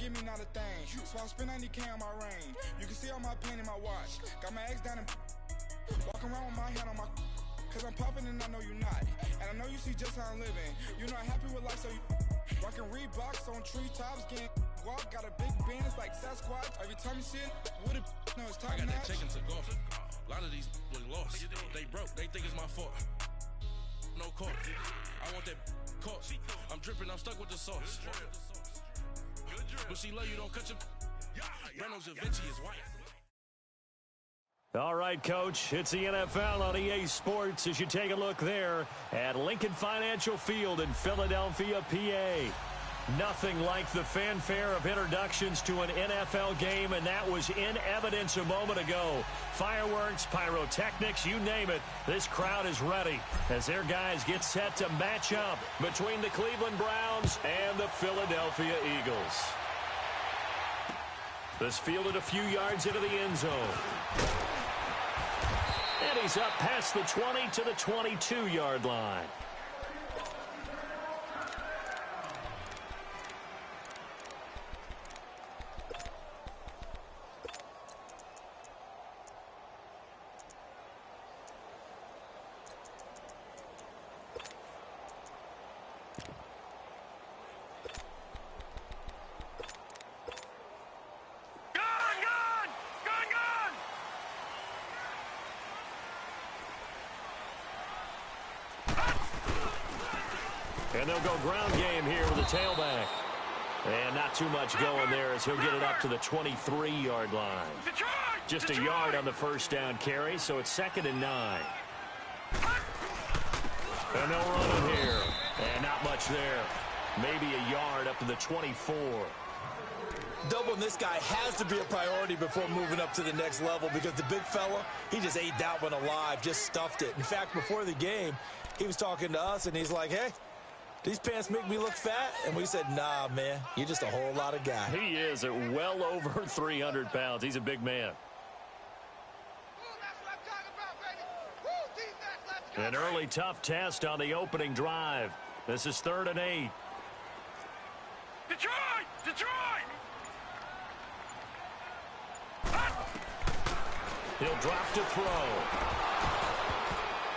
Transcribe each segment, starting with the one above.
give me not a thing. So I spend 90K on my range. You can see all my pain in my watch. Got my ex down and walking around with my hand on my. Cause I'm popping and I know you're not. And I know you see just how I'm living. You're not happy with life, so you rockin' Reeboks on treetops, getting walk. Got a big band, it's like Sasquatch. Every time you see it, with it, no, it's top I got notch. that chicken to golf. A lot of these look lost. They broke, they think it's my fault. No court. I want that court. I'm dripping, I'm stuck with the sauce. But she love you, don't cut your. Reynolds Da Vinci is white. All right, Coach, it's the NFL on EA Sports as you take a look there at Lincoln Financial Field in Philadelphia, PA. Nothing like the fanfare of introductions to an NFL game, and that was in evidence a moment ago. Fireworks, pyrotechnics, you name it, this crowd is ready as their guys get set to match up between the Cleveland Browns and the Philadelphia Eagles. This fielded a few yards into the end zone. And he's up past the 20 to the 22-yard line. And they'll go ground game here with the tailback. And not too much going there as he'll get it up to the 23-yard line. Just a yard on the first down carry, so it's 2nd and 9. And they'll run it here. And not much there. Maybe a yard up to the 24. Doubling this guy has to be a priority before moving up to the next level because the big fella, he just ate that one alive, just stuffed it. In fact, before the game, he was talking to us, and he's like, hey, these pants make me look fat? And we said, nah, man, you're just a whole lot of guy. He is at well over 300 pounds. He's a big man. An early tough test on the opening drive. This is 3rd and 8. Detroit! Detroit! He'll drop to throw.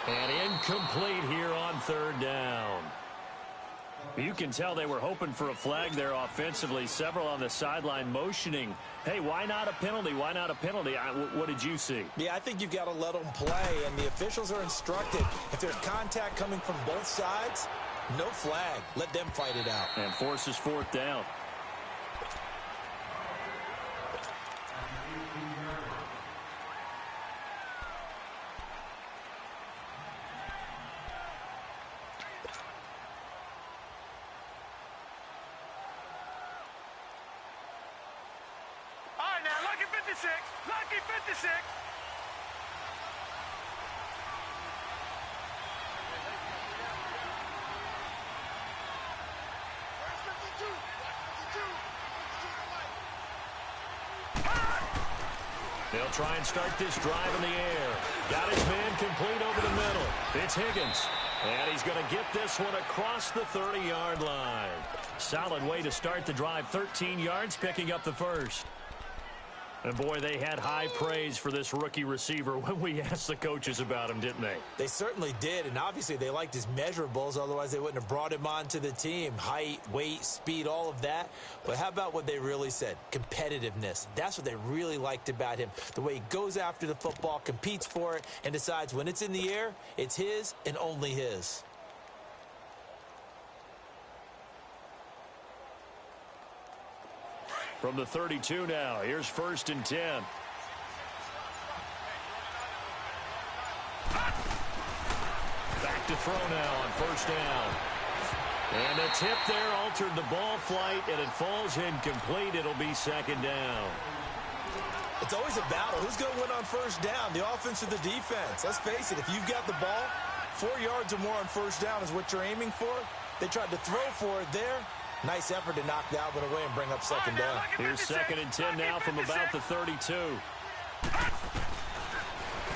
And incomplete here on 3rd down. You can tell they were hoping for a flag there offensively. Several on the sideline motioning, hey, why not a penalty? Why not a penalty? What did you see? Yeah, I think you've got to let them play, and the officials are instructed. If there's contact coming from both sides, no flag. Let them fight it out. And forces 4th down. Lucky 56. They'll try and start this drive in the air. Got his man complete over the middle. It's Higgins. And he's going to get this one across the 30-yard line. Solid way to start the drive. 13 yards, picking up the first. And, boy, they had high praise for this rookie receiver when we asked the coaches about him, didn't they? They certainly did, and obviously they liked his measurables. Otherwise, they wouldn't have brought him onto the team. Height, weight, speed, all of that. But how about what they really said? Competitiveness. That's what they really liked about him. The way he goes after the football, competes for it, and decides when it's in the air, it's his and only his. From the 32 now, here's 1st and 10. Back to throw now on 1st down. And a tip there altered the ball flight, and it falls incomplete. It'll be 2nd down. It's always a battle. Who's going to win on 1st down, the offense or the defense? Let's face it, if you've got the ball, 4 yards or more on 1st down is what you're aiming for. They tried to throw for it there. Nice effort to knock that one away and bring up 2nd down. Here's 2nd and 10 now from about the 32.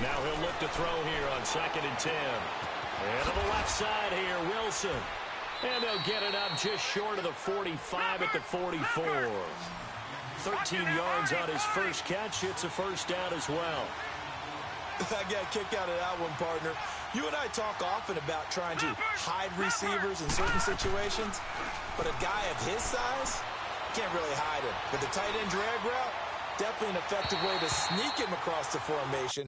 Now he'll look to throw here on 2nd and 10. And to the left side here, Wilson. And they'll get it up just short of the 45 at the 44. 13 yards on his first catch. It's a first down as well. I got a kick out of that one, partner. You and I talk often about trying to hide receivers in certain situations, but a guy of his size can't really hide him. But the tight end drag route, definitely an effective way to sneak him across the formation.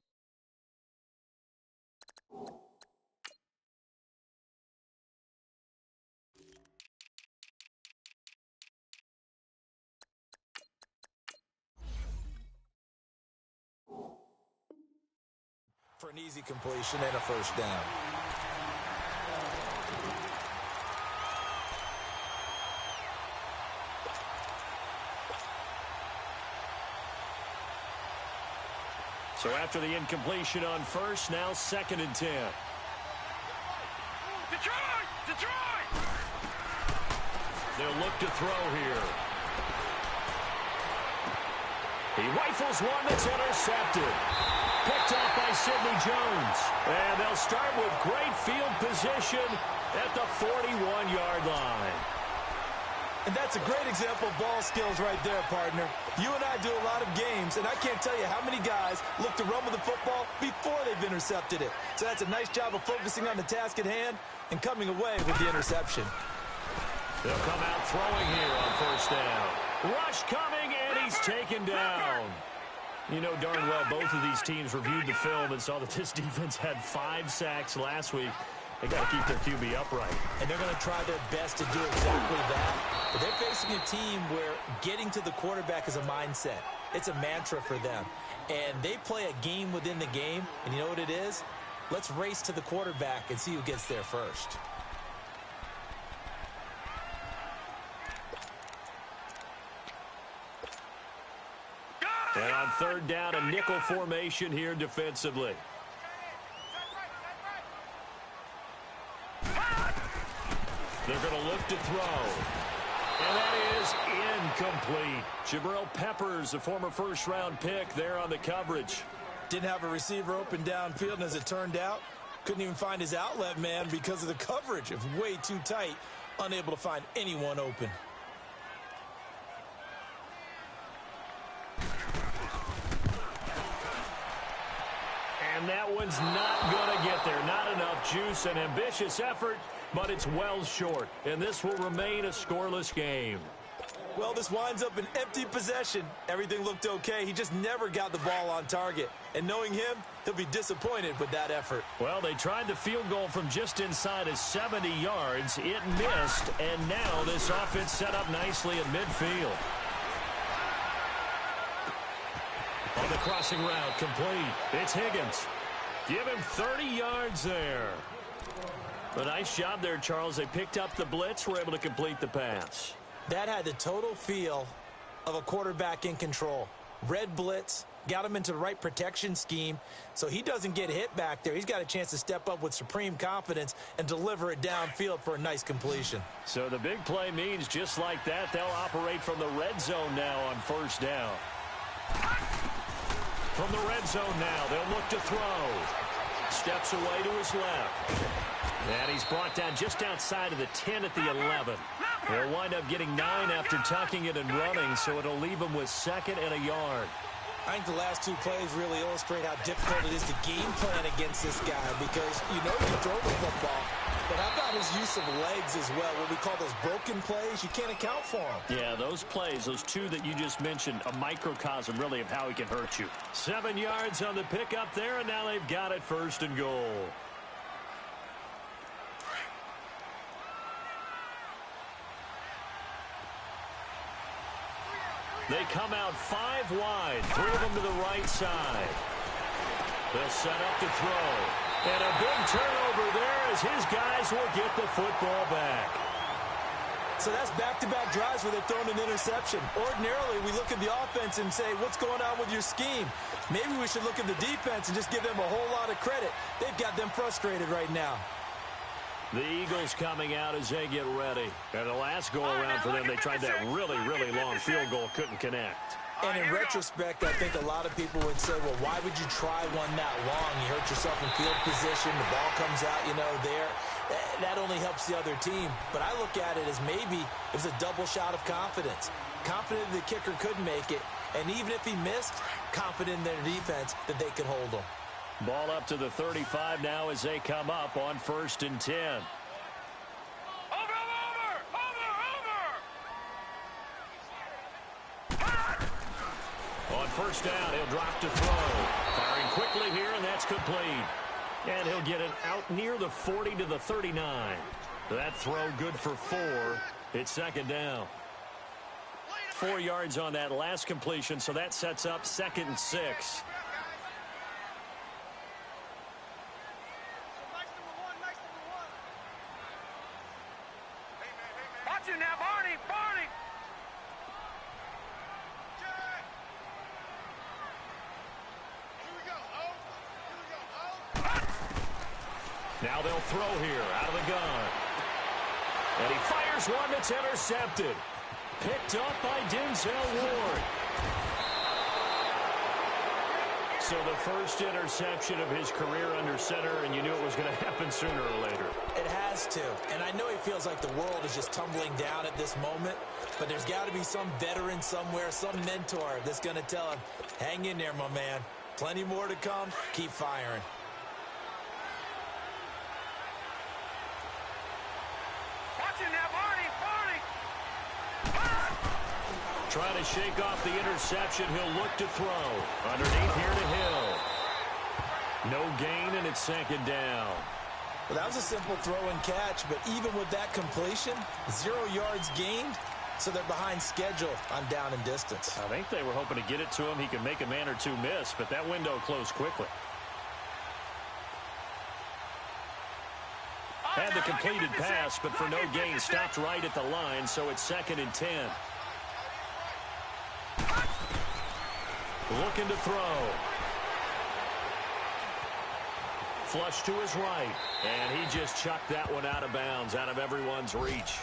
For an easy completion and a first down. So after the incompletion on first, now 2nd and 10. Detroit! Detroit! They'll look to throw here. He rifles one that's intercepted. Picked off by Sidney Jones. And they'll start with great field position at the 41-yard line. And that's a great example of ball skills right there, partner. You and I do a lot of games, and I can't tell you how many guys look to run with the football before they've intercepted it. So that's a nice job of focusing on the task at hand and coming away with the interception. They'll come out throwing here on first down. Rush coming, and he's taken down. You know darn well both of these teams reviewed the film and saw that this defense had 5 sacks last week. They got to keep their QB upright. And they're going to try their best to do exactly that. But they're facing a team where getting to the quarterback is a mindset. It's a mantra for them. And they play a game within the game. And you know what it is? Let's race to the quarterback and see who gets there first. And on 3rd down, a nickel formation here defensively. They're going to look to throw. And that is incomplete. Jabril Peppers, a former first-round pick there on the coverage. Didn't have a receiver open downfield, and as it turned out, couldn't even find his outlet man because of the coverage. It was way too tight, unable to find anyone open. And that one's not going to get there. Not enough juice. An ambitious effort, but it's well short. And this will remain a scoreless game. Well, this winds up an empty possession. Everything looked okay. He just never got the ball on target. And knowing him, he'll be disappointed with that effort. Well, they tried the field goal from just inside of 70 yards. It missed, and now this offense set up nicely at midfield. On the crossing route, complete. It's Higgins. Give him 30 yards there. A nice job there, Charles. They picked up the blitz, were able to complete the pass. That had the total feel of a quarterback in control. Red blitz, got him into the right protection scheme, so he doesn't get hit back there. He's got a chance to step up with supreme confidence and deliver it downfield for a nice completion. So the big play means just like that, they'll operate from the red zone now on first down. From the red zone now, they'll look to throw. Steps away to his left. And he's brought down just outside of the 10 at the 11. They'll wind up getting 9 after tucking it and running, so it'll leave him with 2nd and a yard. I think the last 2 plays really illustrate how difficult it is to game plan against this guy because you know you can throw the football, but how about his use of legs as well, what we call those broken plays? You can't account for them. Yeah, those plays, those 2 that you just mentioned, a microcosm really of how he can hurt you. 7 yards on the pickup there, and now they've got it 1st and goal. They come out 5 wide, 3 of them to the right side. They'll set up to throw. And a big turnover there as his guys will get the football back. So that's back-to-back drives where they've thrown an interception. Ordinarily, we look at the offense and say, what's going on with your scheme? Maybe we should look at the defense and just give them a whole lot of credit. They've got them frustrated right now. The Eagles coming out as they get ready. And the last go-around for them, they tried that really, really long field goal, couldn't connect. And in retrospect, I think a lot of people would say, well, why would you try one that long? You hurt yourself in field position. The ball comes out, you know, there. that only helps the other team. But I look at it as maybe it was a double shot of confidence. Confident the kicker could make it, and even if he missed, confident in their defense that they could hold him. Ball up to the 35 now as they come up on 1st and 10. On 1st down, he'll drop to throw. Firing quickly here, and that's complete. And he'll get it out near the 40 to the 39. That throw good for 4. It's 2nd down. 4 yards on that last completion, so that sets up 2nd and 6. Watch it now, Barney! Barney! Now they'll throw here out of the gun. And he fires one that's intercepted. Picked up by Denzel Ward. So the first interception of his career under center, and you knew it was going to happen sooner or later. It has to. And I know he feels like the world is just tumbling down at this moment, but there's got to be some veteran somewhere, some mentor that's going to tell him, hang in there, my man. Plenty more to come. Keep firing. Watch it now, Barney! Barney! Trying to shake off the interception. He'll look to throw. Underneath here to Hill. No gain, and it's 2nd down. Well, that was a simple throw and catch, but even with that completion, 0 yards gained, so they're behind schedule on down and distance. I think they were hoping to get it to him. He could make a man or two miss, but that window closed quickly. Had the completed pass, but for no gain, stopped right at the line, so it's 2nd and 10. Looking to throw. Flush to his right, and he just chucked that one out of bounds, out of everyone's reach.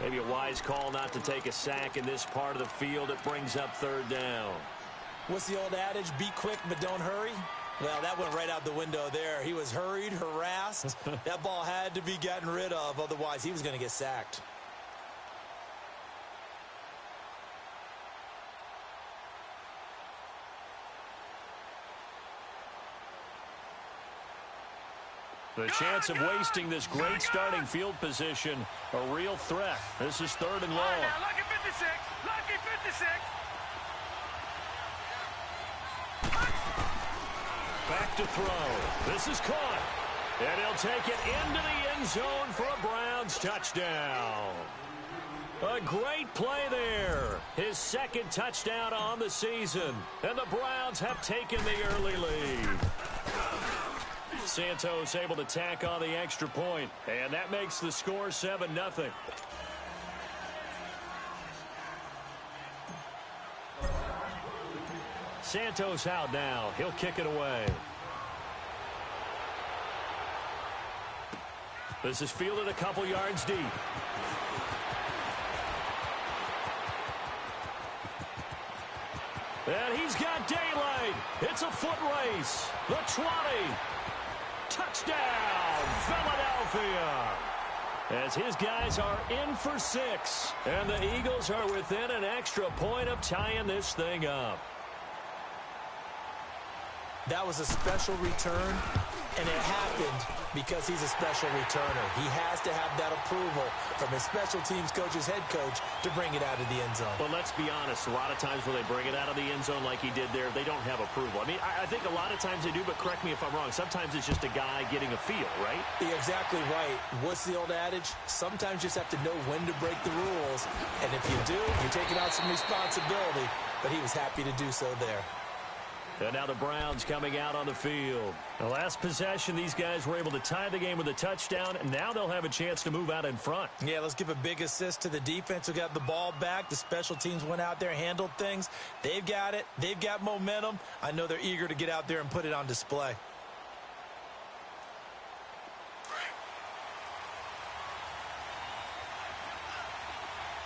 Maybe a wise call not to take a sack in this part of the field. It brings up 3rd down. What's the old adage? Be quick, but don't hurry. Well, that went right out the window there. He was hurried, harassed. That ball had to be gotten rid of, otherwise he was going to get sacked. The chance of wasting this great starting field position, a real threat. This is 3rd and long. Now, lucky 56! Lucky 56! Back to throw. This is caught. And he'll take it into the end zone for a Browns touchdown. A great play there. His 2nd touchdown on the season. And the Browns have taken the early lead. Santos able to tack on the extra point. And that makes the score 7-0. Santos out now. He'll kick it away. This is fielded a couple yards deep. And he's got daylight. It's a foot race. The 20. Touchdown, Philadelphia. As his guys are in for 6. And the Eagles are within an extra point of tying this thing up. That was a special return, and it happened because he's a special returner. He has to have that approval from his special teams coach's head coach to bring it out of the end zone. But let's be honest, a lot of times when they bring it out of the end zone like he did there, they don't have approval. I mean, I think a lot of times they do, but correct me if I'm wrong. Sometimes it's just a guy getting a feel, right? You're exactly right. What's the old adage? Sometimes you just have to know when to break the rules, and if you do, you're taking out some responsibility, but he was happy to do so there. And now the Browns coming out on the field. The last possession, these guys were able to tie the game with a touchdown, and now they'll have a chance to move out in front. Yeah, let's give a big assist to the defense who got the ball back. The special teams went out there, handled things. They've got it. They've got momentum. I know they're eager to get out there and put it on display.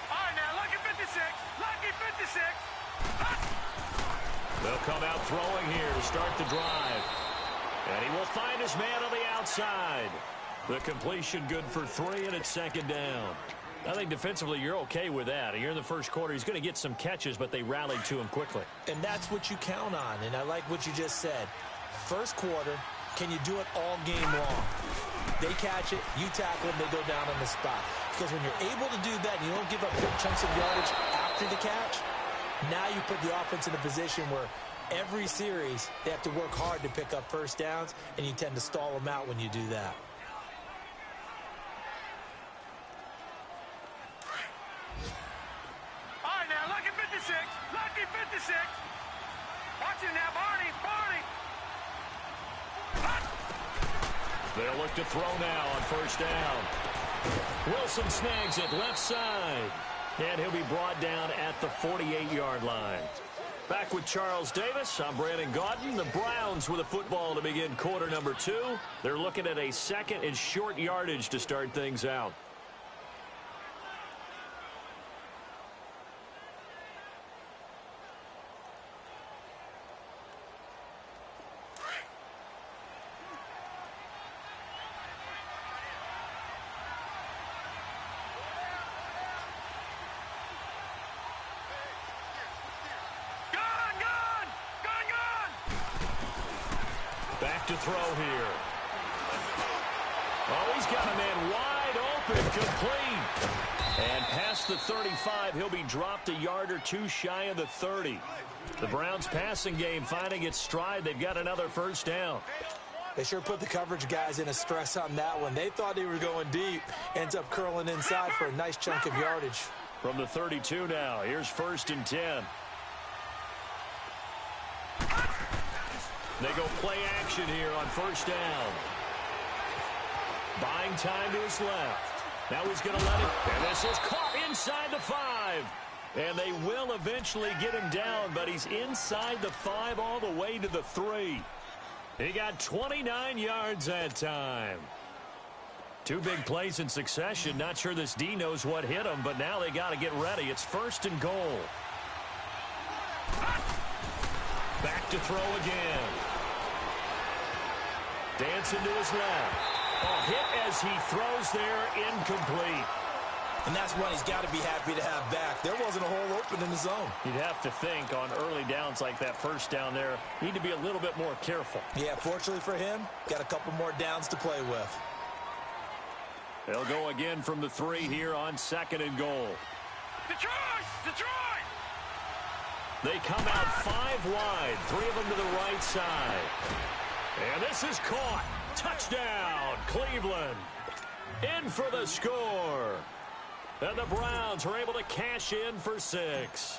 All right, now, lucky 56! Lucky 56! They'll come out throwing here to start the drive. And he will find his man on the outside. The completion good for 3, and it's second down. I think defensively you're okay with that. Here in the first quarter, he's going to get some catches, but they rallied to him quickly. And that's what you count on, and I like what you just said. First quarter, can you do it all game long? They catch it, you tackle them, they go down on the spot. Because when you're able to do that and you don't give up big chunks of yardage after the catch, now you put the offense in a position where every series they have to work hard to pick up first downs, and you tend to stall them out when you do that. All right, now, lucky 56. Lucky 56. Watch it now, Barney. Barney. They'll look to throw now on first down. Wilson snags it left side. And he'll be brought down at the 48-yard line. Back with Charles Davis, I'm Brandon Gaudin. The Browns with a football to begin quarter number 2. They're looking at a second and short yardage to start things out. Back to throw here. Oh, he's got a man wide open, complete. And past the 35, he'll be dropped a yard or two shy of the 30. The Browns passing game finding its stride. They've got another first down. They sure put the coverage guys in a stress on that one. They thought they were going deep. Ends up curling inside for a nice chunk of yardage. From the 32 now, here's 1st and 10. They go play action here on first down. Buying time to his left. Now he's going to let it. And this is caught inside the 5. And they will eventually get him down, but he's inside the 5 all the way to the 3. He got 29 yards that time. 2 big plays in succession. Not sure this D knows what hit him, but now they got to get ready. It's 1st and goal. Back to throw again. Dancing to his left. A hit as he throws there, incomplete. And that's one he's got to be happy to have back. There wasn't a hole open in the zone. You'd have to think on early downs like that first down there, need to be a little bit more careful. Yeah, fortunately for him, got a couple more downs to play with. They'll go again from the 3 here on 2nd and goal. Detroit! Detroit! They come out 5 wide, 3 of them to the right side. And this is caught. Touchdown, Cleveland. In for the score. And the Browns are able to cash in for 6.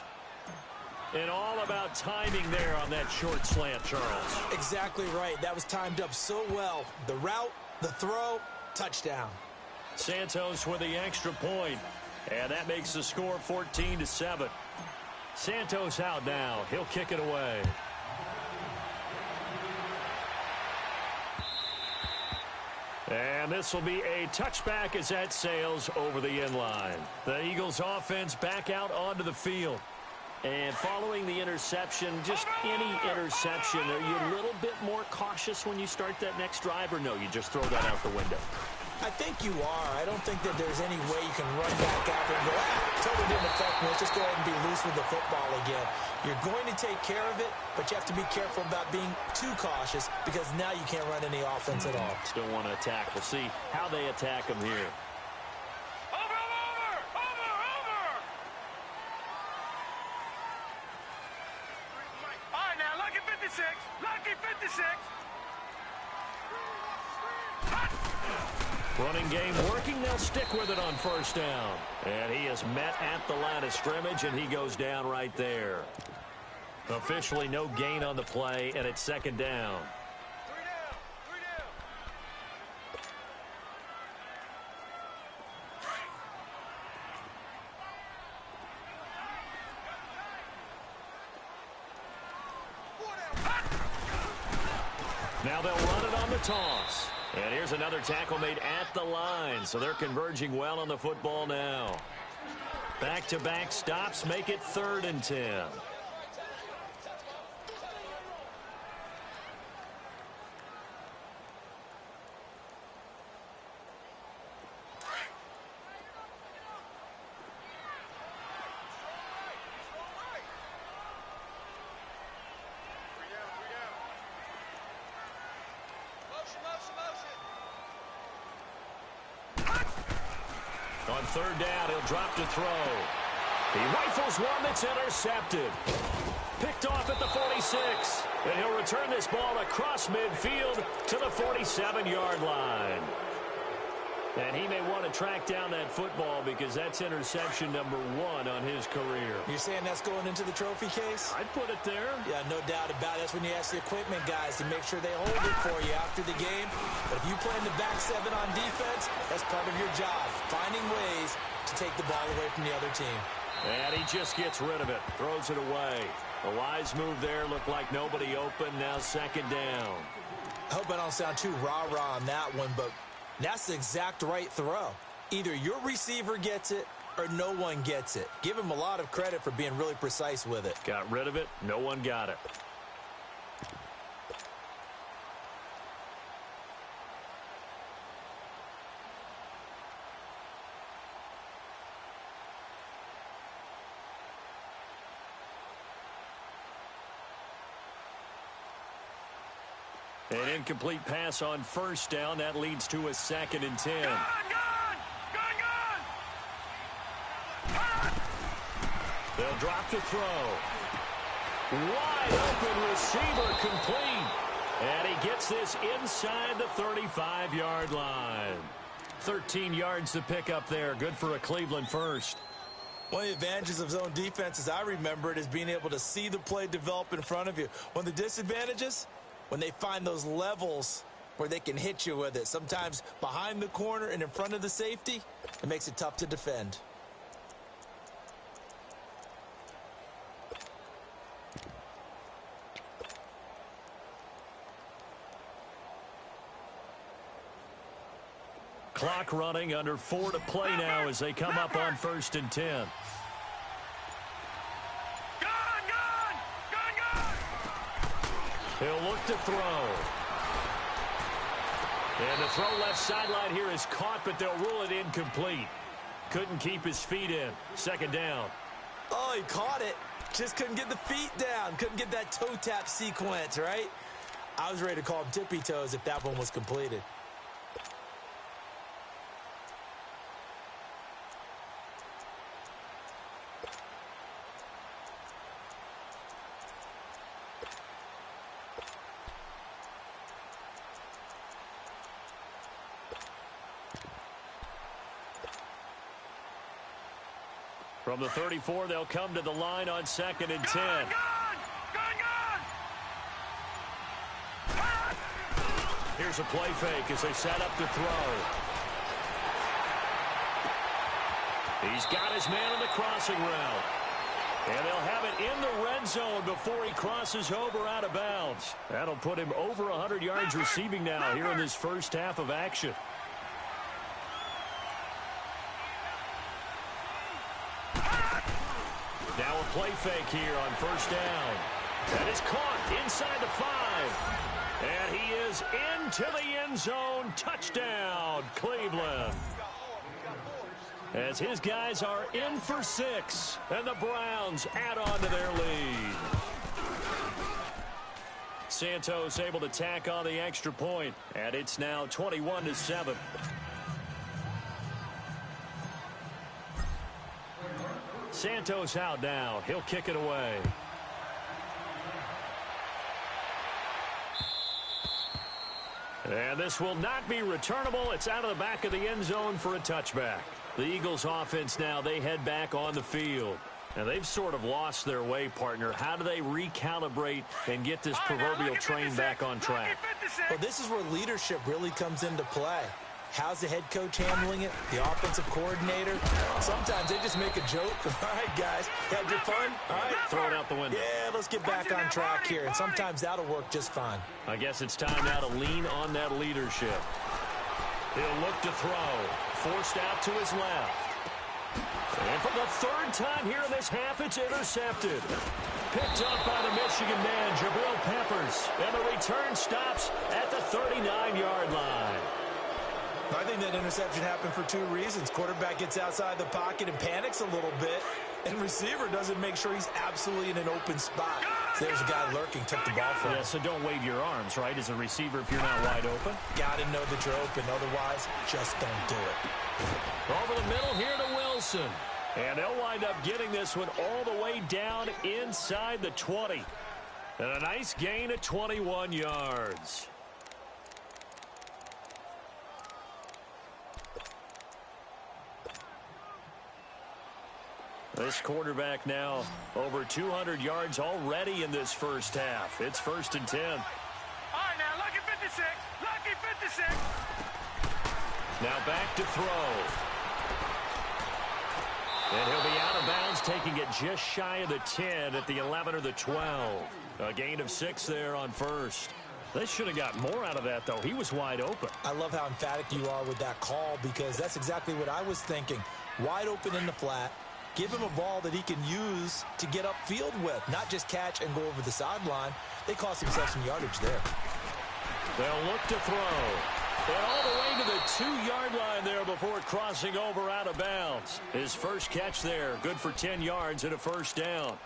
And all about timing there on that short slant, Charles. Exactly right. That was timed up so well. The route, the throw, touchdown. Santos with the extra point. And that makes the score 14-7. Santos out now. He'll kick it away. And this will be a touchback as that sails over the end line. The Eagles offense back out onto the field. And following the interception, just any interception, are you a little bit more cautious when you start that next drive, or no, you just throw that out the window? I think you are. I don't think that there's any way you can run back out there and go, totally didn't affect me. Let's just go ahead and be loose with the football again. You're going to take care of it, but you have to be careful about being too cautious because now you can't run any offense at all. Still want to attack. We'll see how they attack them here. Over! All right, now, lucky 56. Lucky 56. Running game working. They'll stick with it on first down. And he is met at the line of scrimmage, and he goes down right there. Officially no gain on the play, and it's 2nd down. Now they'll run it on the toss. And here's another tackle made at the line, so they're converging well on the football now. Back-to-back stops make it 3rd and 10. On third down, he'll drop to throw. He rifles one that's intercepted. Picked off at the 46. And he'll return this ball across midfield to the 47-yard line. And he may want to track down that football because that's interception number 1 on his career. You're saying that's going into the trophy case? I'd put it there. Yeah, no doubt about it. That's when you ask the equipment guys to make sure they hold it for you after the game. But if you play in the back 7 on defense, that's part of your job, finding ways to take the ball away from the other team. And he just gets rid of it, throws it away. A wise move there, looked like nobody open, now second down. I hope I don't sound too rah-rah on that one, but that's the exact right throw. Either your receiver gets it or no one gets it. Give him a lot of credit for being really precise with it. Got rid of it. No one got it. An incomplete pass on first down. That leads to a 2nd and 10. Gone! They'll drop to throw. Wide open receiver complete. And he gets this inside the 35-yard line. 13 yards to pick up there. Good for a Cleveland first. One of the advantages of zone defense, as I remember it, is being able to see the play develop in front of you. One of the disadvantages, when they find those levels where they can hit you with it. Sometimes behind the corner and in front of the safety, it makes it tough to defend. Clock running, under 4 to play now as they come up on 1st and 10. He'll look to throw. And the throw left sideline here is caught, but they'll rule it incomplete. Couldn't keep his feet in. 2nd down. Oh, he caught it. Just couldn't get the feet down. Couldn't get that toe tap sequence, right? I was ready to call him tippy toes if that one was completed. From the 34, they'll come to the line on 2nd and 10. Here's a play fake as they set up to throw. He's got his man on the crossing route. And they'll have it in the red zone before he crosses over out of bounds. That'll put him over 100 yards receiving now here in this first half of action. Now a play fake here on 1st down. That is caught inside the 5. And he is into the end zone. Touchdown, Cleveland. As his guys are in for 6. And the Browns add on to their lead. Santos able to tack on the extra point. And it's now 21-7. Santos out now. He'll kick it away. And this will not be returnable. It's out of the back of the end zone for a touchback. The Eagles offense now, they head back on the field. And they've sort of lost their way, partner. How do they recalibrate and get this proverbial train back on track? Well, this is where leadership really comes into play. How's the head coach handling it? The offensive coordinator? Sometimes they just make a joke. All right, guys, had your fun? All right. Throw it out the window. Yeah, let's get back on track here. And sometimes that'll work just fine. I guess it's time now to lean on that leadership. He'll look to throw. Forced out to his left. And for the 3rd time here in this half, it's intercepted. Picked up by the Michigan man, Jabril Peppers. And the return stops at the 39-yard line. I think that interception happened for 2 reasons. Quarterback gets outside the pocket and panics a little bit. And receiver doesn't make sure he's absolutely in an open spot. So there's a guy lurking, took the ball from him. Yeah, so don't wave your arms, right, as a receiver if you're not wide open. Got to know that you're open. Otherwise, just don't do it. Over the middle here to Wilson. And they'll wind up getting this one all the way down inside the 20. And a nice gain of 21 yards. This quarterback now over 200 yards already in this first half. It's 1st and 10. All right, now, lucky 56. Lucky 56. Now back to throw. And he'll be out of bounds, taking it just shy of the 10 at the 11 or the 12. A gain of 6 there on first. They should have got more out of that, though. He was wide open. I love how emphatic you are with that call because that's exactly what I was thinking. Wide open in the flat. Give him a ball that he can use to get upfield with, not just catch and go over the sideline. They cost themselves some yardage there. They'll look to throw. And all the way to the 2-yard line there before crossing over out of bounds. His first catch there, good for 10 yards and a first down.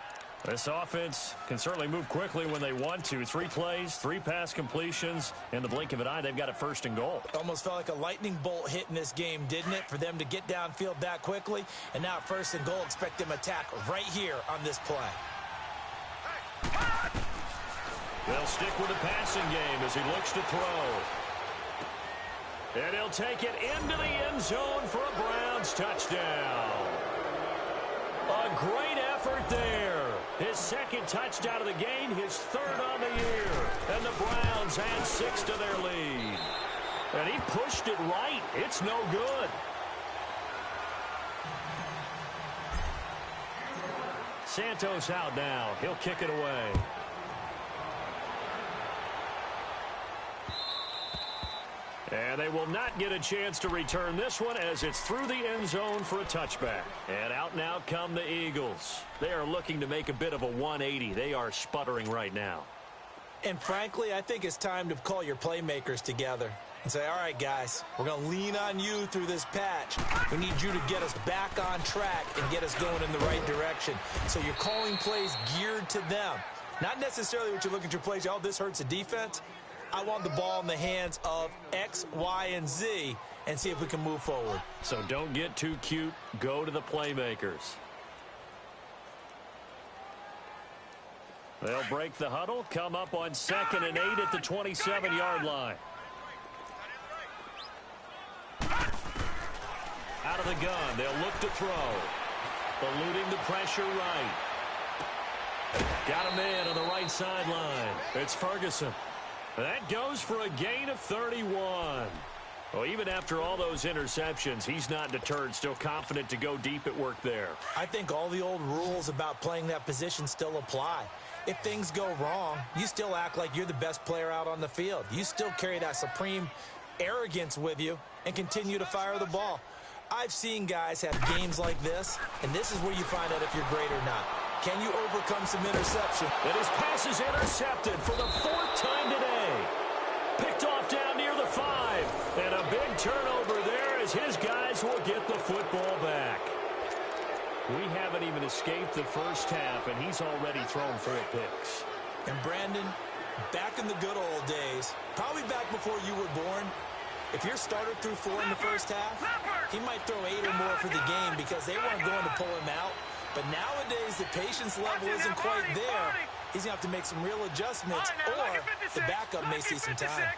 This offense can certainly move quickly when they want to. 3 plays, 3 pass completions. In the blink of an eye, they've got a 1st and goal. Almost felt like a lightning bolt hit in this game, didn't it? For them to get downfield that quickly. And now 1st and goal, expect them to attack right here on this play. They'll stick with the passing game as he looks to throw. And he'll take it into the end zone for a Browns touchdown. A great effort there. His 2nd touchdown of the game, his 3rd on the year. And the Browns add 6 to their lead. And he pushed it right. It's no good. Santos out now. He'll kick it away. And they will not get a chance to return this one as it's through the end zone for a touchback. And out now come the Eagles. They are looking to make a bit of a 180. They are sputtering right now. And frankly, I think it's time to call your playmakers together and say, all right, guys, we're going to lean on you through this patch. We need you to get us back on track and get us going in the right direction. So you're calling plays geared to them. Not necessarily what you look at your plays, oh, this hurts the defense. I want the ball in the hands of X, Y, and Z and see if we can move forward. So don't get too cute. Go to the playmakers. They'll break the huddle, come up on 2nd and 8 at the 27-yard line. Out of the gun, they'll look to throw. Eluding the pressure right. Got a man on the right sideline. It's Ferguson. That goes for a gain of 31. Well, even after all those interceptions, he's not deterred, still confident to go deep at work there. I think all the old rules about playing that position still apply. If things go wrong, you still act like you're the best player out on the field. You still carry that supreme arrogance with you and continue to fire the ball. I've seen guys have games like this, and this is where you find out if you're great or not. Can you overcome some interception? And his pass is intercepted for the 4th time today. Picked off down near the 5. And a big turnover there as his guys will get the football back. We haven't even escaped the first half, and he's already thrown 4 picks. And Brandon, back in the good old days, probably back before you were born, if your starter threw 4 in the first half, he might throw 8 or more for the game because they weren't going to pull him out. But nowadays, the patience level isn't quite there. He's going to have to make some real adjustments, or the backup may see some time.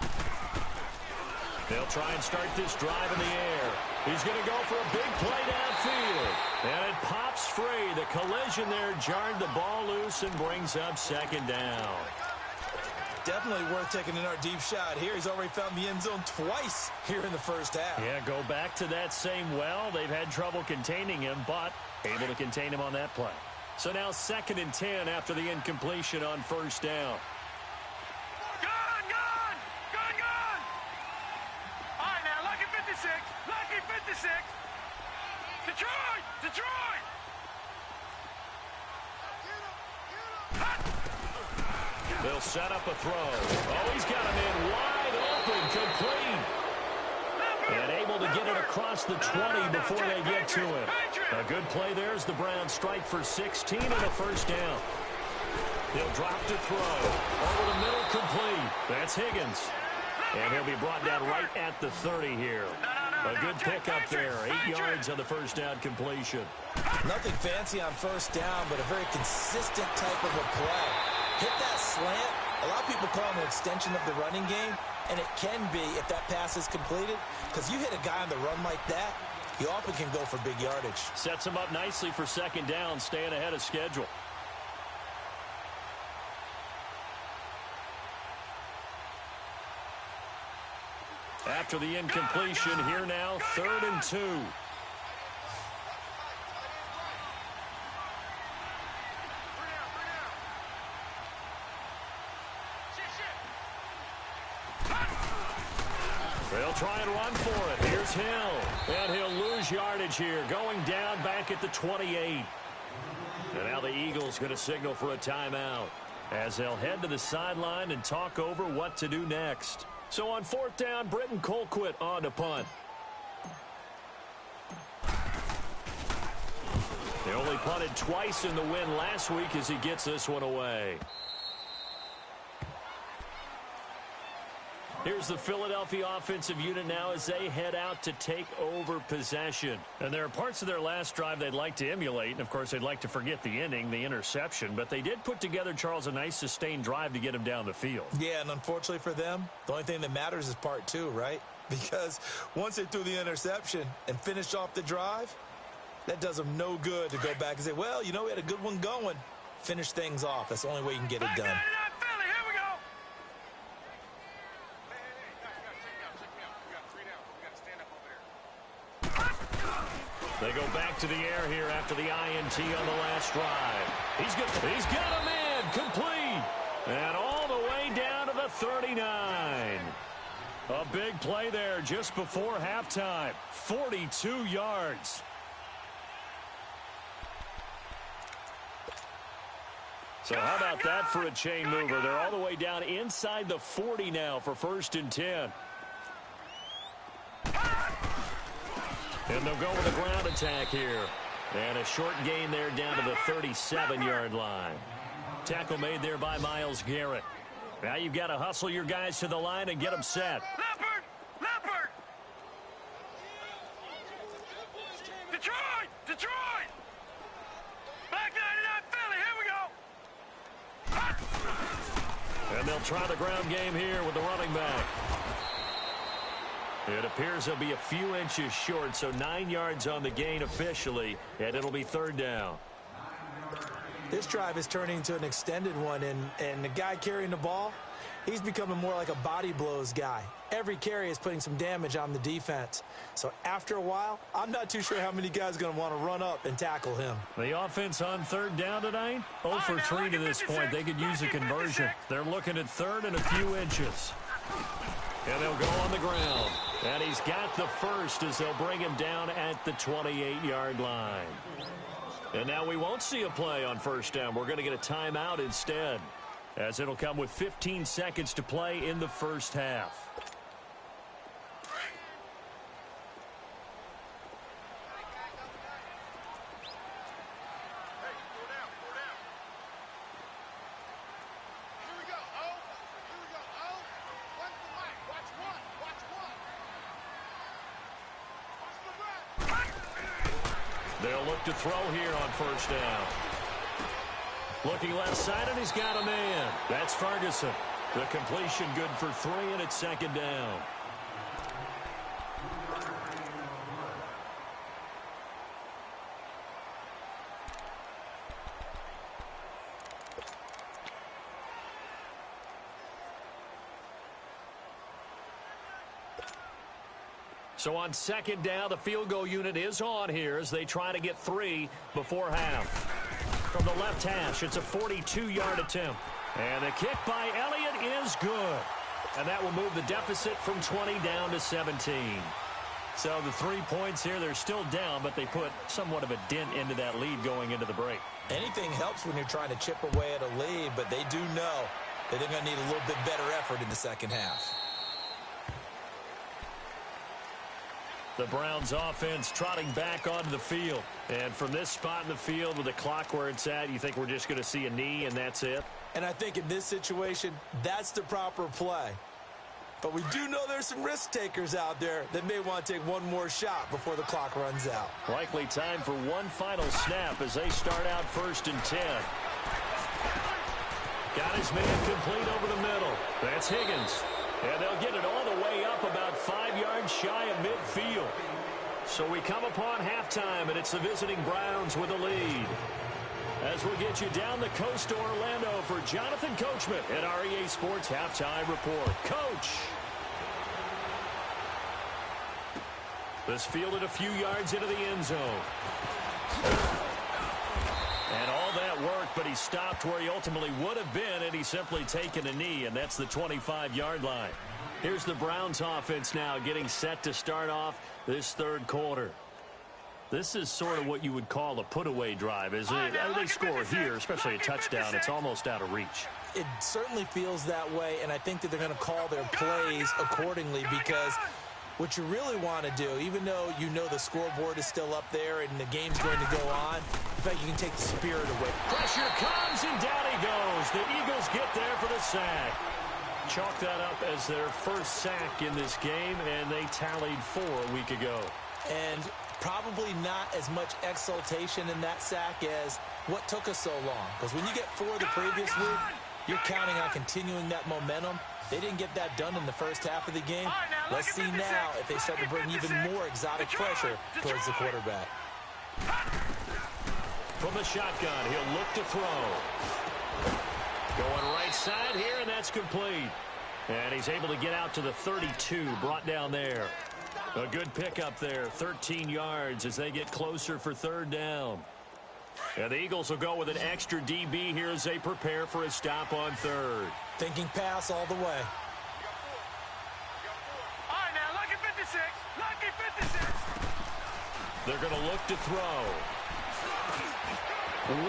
They'll try and start this drive in the air. He's going to go for a big play downfield. And it pops free. The collision there jarred the ball loose and brings up 2nd down. Definitely worth taking in our deep shot here. He's already found the end zone twice here in the first half. Yeah, go back to that same well. They've had trouble containing him, but able to contain him on that play. So now 2nd and 10 after the incompletion on 1st down. Gone! All right, now, lucky 56. Lucky 56. Detroit! They'll set up a throw. Oh, he's got a man wide open, complete. And able to get it across the 20 before they get to it. A good play there as the Browns strike for 16 and a first down. He'll drop to throw. Over the middle, complete. That's Higgins. And he'll be brought down right at the 30 here. A good pickup there. 8 yards on the first down completion. Nothing fancy on first down, but a very consistent type of a play. Hit that slant. A lot of people call it an extension of the running game, and it can be if that pass is completed, because you hit a guy on the run like that, he often can go for big yardage. Sets him up nicely for second down, staying ahead of schedule. After the incompletion, here now, 3rd and 2. They'll try and run for it. Here's Hill. And he'll lose yardage here, going down back at the 28. And now the Eagles going to signal for a timeout as they'll head to the sideline and talk over what to do next. So on 4th down, Britton Colquitt on to punt. They only punted twice in the win last week as he gets this one away. Here's the Philadelphia offensive unit now as they head out to take over possession. And there are parts of their last drive they'd like to emulate. And, of course, they'd like to forget the inning, the interception. But they did put together, Charles, a nice sustained drive to get him down the field. Yeah, and unfortunately for them, the only thing that matters is part 2, right? Because once they threw the interception and finished off the drive, that does them no good to go back and say, well, you know, we had a good one going. Finish things off. That's the only way you can get it done. They go back to the air here after the INT on the last drive. He's got a man complete. And all the way down to the 39. A big play there just before halftime. 42 yards. So how about that for a chain mover? They're all the way down inside the 40 now for 1st and 10. And they'll go with a ground attack here. And a short gain there down to the 37-yard line. Tackle made there by Myles Garrett. Now you've got to hustle your guys to the line and get them set. Leopard! Detroit! Black 99 Philly, here we go! And they'll try the ground game here with the running back. It appears they'll be a few inches short, so 9 yards on the gain officially, and it'll be 3rd down. This drive is turning into an extended one, and the guy carrying the ball, he's becoming more like a body blows guy. Every carry is putting some damage on the defense. So after a while, I'm not too sure how many guys are going to want to run up and tackle him. The offense on 3rd down tonight, 0 for 3 to this point. They could use a conversion. They're looking at 3rd and a few inches. And they'll go on the ground. And he's got the first as they'll bring him down at the 28-yard line. And now we won't see a play on 1st down. We're going to get a timeout instead, as it'll come with 15 seconds to play in the first half. They'll look to throw here on 1st down. Looking left side, and he's got a man. That's Ferguson. The completion good for 3, and it's 2nd down. So on 2nd down, the field goal unit is on here as they try to get 3 before half. From the left hash, it's a 42-yard attempt. And the kick by Elliott is good. And that will move the deficit from 20 down to 17. So the 3 points here, they're still down, but they put somewhat of a dent into that lead going into the break. Anything helps when you're trying to chip away at a lead, but they do know that they're going to need a little bit better effort in the second half. The Browns offense trotting back onto the field. And from this spot in the field with the clock where it's at, you think we're just going to see a knee and that's it? And I think in this situation, that's the proper play. But we do know there's some risk takers out there that may want to take one more shot before the clock runs out. Likely time for one final snap as they start out 1st and 10. Got his man complete over the middle. That's Higgins. And they'll get it all the way up about 5 yards shy of midfield. So we come upon halftime, and it's the visiting Browns with a lead. As we'll get you down the coast to Orlando for Jonathan Coachman at REA Sports Halftime Report. Coach! This fielded a few yards into the end zone. And all that worked, but he stopped where he ultimately would have been had he simply taken a knee, and that's the 25-yard line. Here's the Browns offense now getting set to start off this third quarter. This is sort of what you would call a put-away drive, isn't it? They score here, especially a touchdown. It's almost out of reach. It certainly feels that way, and I think that they're going to call their plays accordingly because what you really want to do, even though you know the scoreboard is still up there and the game's going to go on, in fact, you can take the spirit away. Pressure comes, and down he goes. The Eagles get there for the sack. Chalk that up as their first sack in this game, and they tallied 4 a week ago. And probably not as much exultation in that sack as what took us so long. Because when you get 4 the previous week, you're counting on continuing that momentum. They didn't get that done in the first half of the game. Let's see now if they start to bring even more exotic pressure towards the quarterback. From the shotgun, he'll look to throw. Going right side here, and that's complete. And he's able to get out to the 32, brought down there. A good pickup there, 13 yards as they get closer for 3rd down. And the Eagles will go with an extra DB here as they prepare for a stop on 3rd. Thinking pass all the way. All right, now, lucky 56. Lucky 56. They're going to look to throw.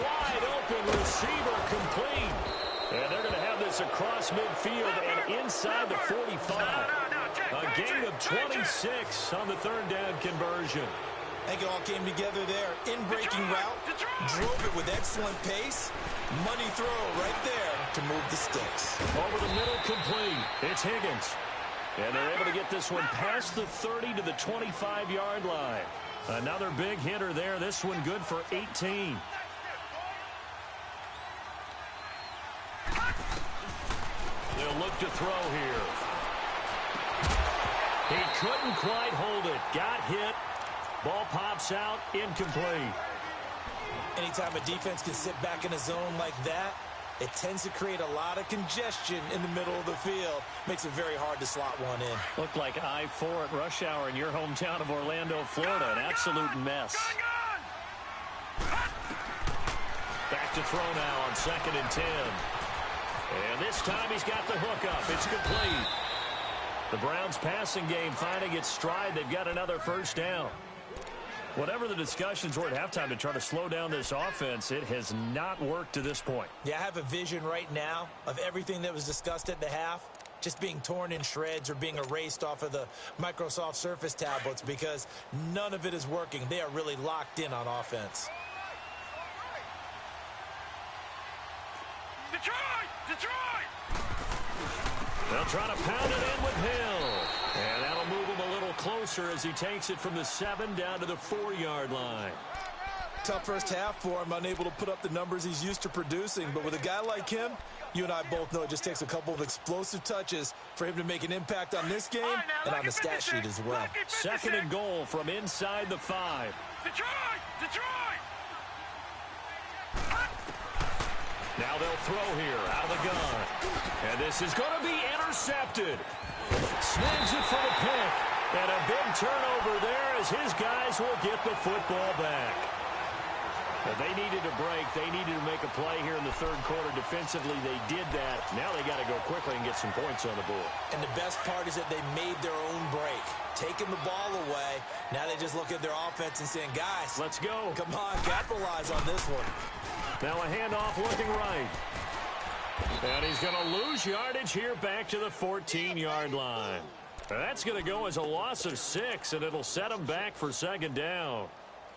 Wide open receiver complete. And they're going to have this across midfield and inside the 45. A gain of 26 on the 3rd down conversion. I think it all came together there. In-breaking route, drove it with excellent pace. Money throw right there to move the sticks. Over the middle, complete. It's Higgins. And they're able to get this one past the 30 to the 25-yard line. Another big hitter there. This one good for 18. They'll look to throw here. He couldn't quite hold it. Got hit. Ball pops out. Incomplete. Anytime a defense can sit back in a zone like that, it tends to create a lot of congestion in the middle of the field. Makes it very hard to slot one in. Looked like I-4 at rush hour in your hometown of Orlando, Florida. An absolute mess. Back to throw now on 2nd and 10. And this time he's got the hook up. It's complete. The Browns passing game finding its stride. They've got another 1st down. Whatever the discussions were at halftime to try to slow down this offense, it has not worked to this point. Yeah, I have a vision right now of everything that was discussed at the half just being torn in shreds or being erased off of the Microsoft Surface tablets because none of it is working. They are really locked in on offense. Detroit! They'll try to pound it in with Hill. And that'll move him a little closer as he takes it from the 7 down to the 4-yard line. Tough first half for him, unable to put up the numbers he's used to producing. But with a guy like him, you and I both know it just takes a couple of explosive touches for him to make an impact on this game and on the stat sheet as well. 2nd and goal from inside the 5. Detroit! Now they'll throw here out of the gun. And this is going to be intercepted. Snags it for the pick. And a big turnover there as his guys will get the football back. But they needed a break. They needed to make a play here in the 3rd quarter. Defensively, they did that. Now they got to go quickly and get some points on the board. And the best part is that they made their own break. Taking the ball away. Now they just look at their offense and saying, guys, let's go. Come on, capitalize on this one. Now a handoff looking right. And he's going to lose yardage here back to the 14-yard line. That's going to go as a loss of 6, and it'll set them back for second down.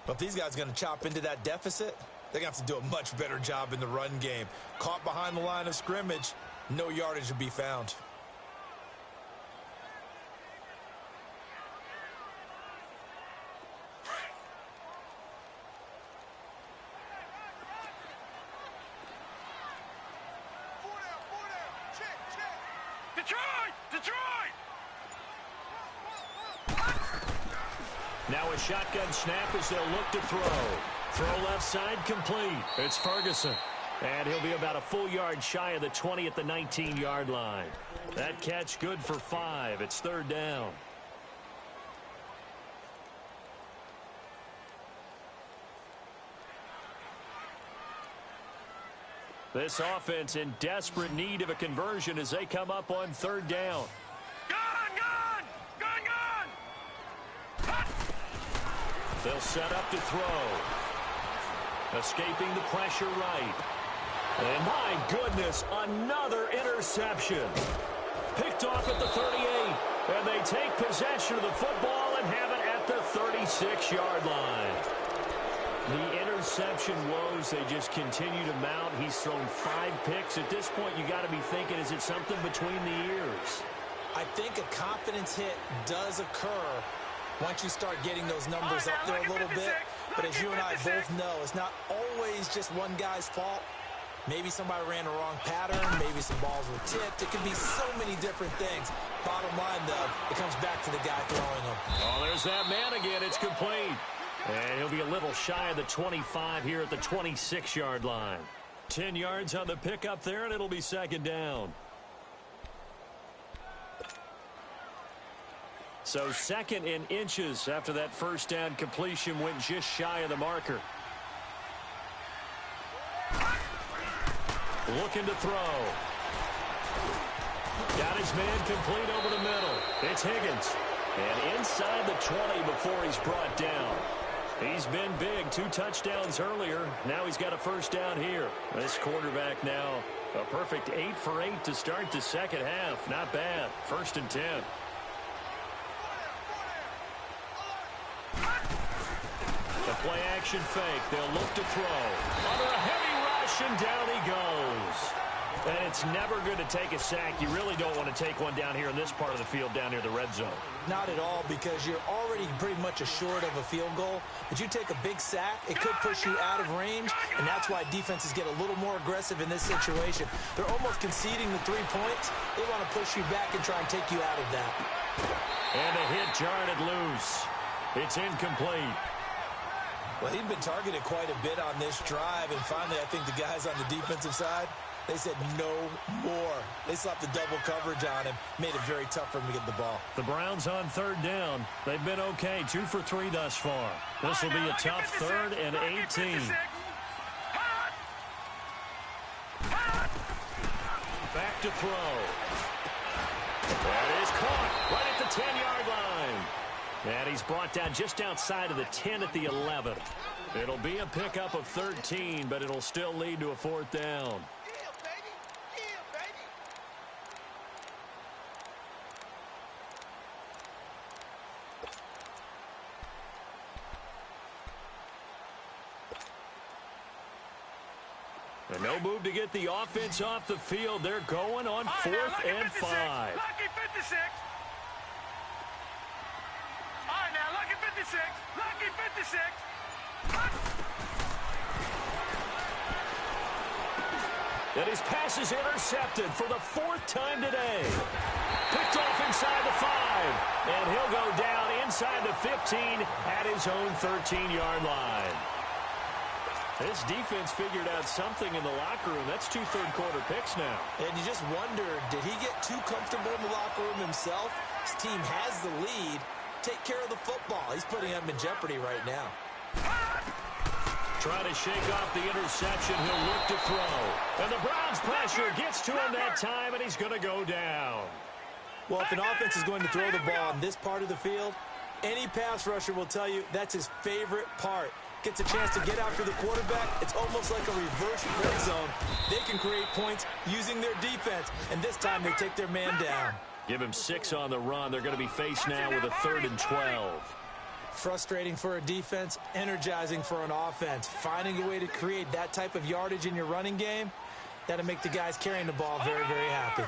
But if these guys are going to chop into that deficit, they're going to have to do a much better job in the run game. Caught behind the line of scrimmage, no yardage to be found. Now a shotgun snap as they'll look to throw. Throw left side complete. It's Ferguson. And he'll be about a full yard shy of the 20 at the 19-yard line. That catch good for 5. It's third down. This offense in desperate need of a conversion as they come up on third down. They'll set up to throw. Escaping the pressure right. And my goodness, another interception. Picked off at the 38. And they take possession of the football and have it at the 36-yard line. The interception woes, they just continue to mount. He's thrown 5 picks. At this point, you got to be thinking, is it something between the ears? I think a confidence hit does occur once you start getting those numbers up there a little bit. But as you and I both know, it's not always just one guy's fault. Maybe somebody ran a wrong pattern. Maybe some balls were tipped. It can be so many different things. Bottom line, though, it comes back to the guy throwing them. Oh, there's that man again. It's complete. And he'll be a little shy of the 25 here at the 26-yard line. 10 yards on the pickup there, and it'll be second down. So second in inches after that first down completion went just shy of the marker. Looking to throw. Got his man complete over the middle. It's Higgins. And inside the 20 before he's brought down. He's been big. 2 touchdowns earlier. Now he's got a first down here. This quarterback now a perfect 8 for 8 to start the second half. Not bad. 1st and 10. The play action fake. They'll look to throw. Under a heavy rush, and down he goes. And it's never good to take a sack. You really don't want to take one down here in this part of the field, down near the red zone. Not at all, because you're already pretty much assured of a field goal. But you take a big sack, it could push you out of range, and that's why defenses get a little more aggressive in this situation. They're almost conceding the 3 points. They want to push you back and try and take you out of that. And a hit jarred it loose. It's incomplete. Well, he'd been targeted quite a bit on this drive, and finally I think the guys on the defensive side, they said no more. They slapped the double coverage on him, made it very tough for him to get the ball. The Browns on third down. They've been okay, 2 for 3 thus far. This will be a tough 3rd and 18. Back to throw. That is caught right at the 10-yard line. And he's brought down just outside of the 10 at the 11. It'll be a pickup of 13, but it'll still lead to a 4th down. And no move to get the offense off the field. They're going on 4th and 5. Lucky 56. All right, now, lucky 56. Lucky 56. And his pass is intercepted for the 4th time today. Picked off inside the 5. And he'll go down inside the 15 at his own 13-yard line. This defense figured out something in the locker room. That's 2 third-quarter picks now. And you just wonder, did he get too comfortable in the locker room himself? His team has the lead. Take care of the football. He's putting them in jeopardy right now. Trying to shake off the interception. He'll look to throw. And the Browns pressure gets to him that time, and he's going to go down. Well, if an offense is going to throw the ball in this part of the field, any pass rusher will tell you that's his favorite part. Gets a chance to get after the quarterback. It's almost like a reverse red zone. They can create points using their defense, and this time they take their man down. Give him 6 on the run. They're going to be faced now with a 3rd and 12. Frustrating for a defense, energizing for an offense. Finding a way to create that type of yardage in your running game, that'll make the guys carrying the ball very, very happy.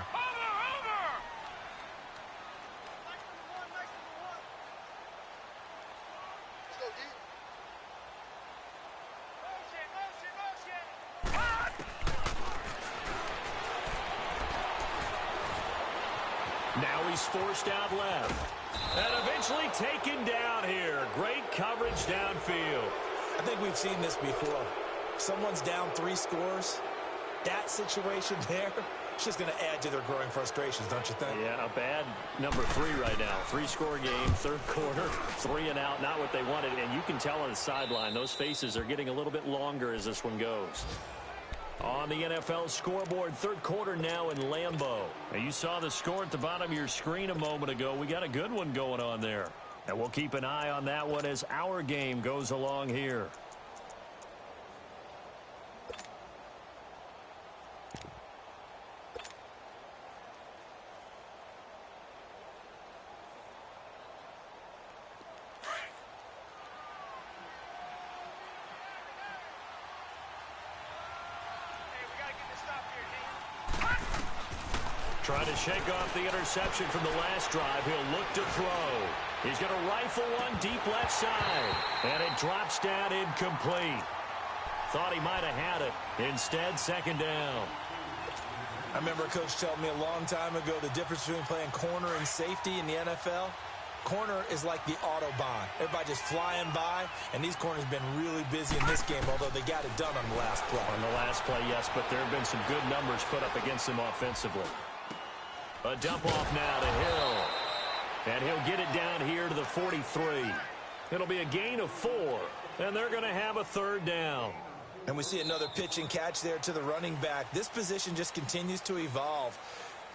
Now he's forced out left. And eventually taken down here. Great coverage downfield. I think we've seen this before. Someone's down 3 scores. That situation there, it's just going to add to their growing frustrations, don't you think? Yeah, a bad number 3 right now. 3-score game, 3rd quarter, 3 and out, not what they wanted. And you can tell on the sideline, those faces are getting a little bit longer as this one goes. On the NFL scoreboard, 3rd quarter now in Lambeau. Now you saw the score at the bottom of your screen a moment ago. We got a good one going on there. And we'll keep an eye on that one as our game goes along here. Trying to shake off the interception from the last drive. He'll look to throw. He's going to rifle one deep left side. And it drops down incomplete. Thought he might have had it. Instead, 2nd down. I remember a coach telling me a long time ago the difference between playing corner and safety in the NFL. Corner is like the Autobahn. Everybody just flying by, and these corners have been really busy in this game, although they got it done on the last play. On the last play, yes, but there have been some good numbers put up against him offensively. A dump off now to Hill. And he'll get it down here to the 43. It'll be a gain of 4, and they're going to have a 3rd down. And we see another pitch and catch there to the running back. This position just continues to evolve.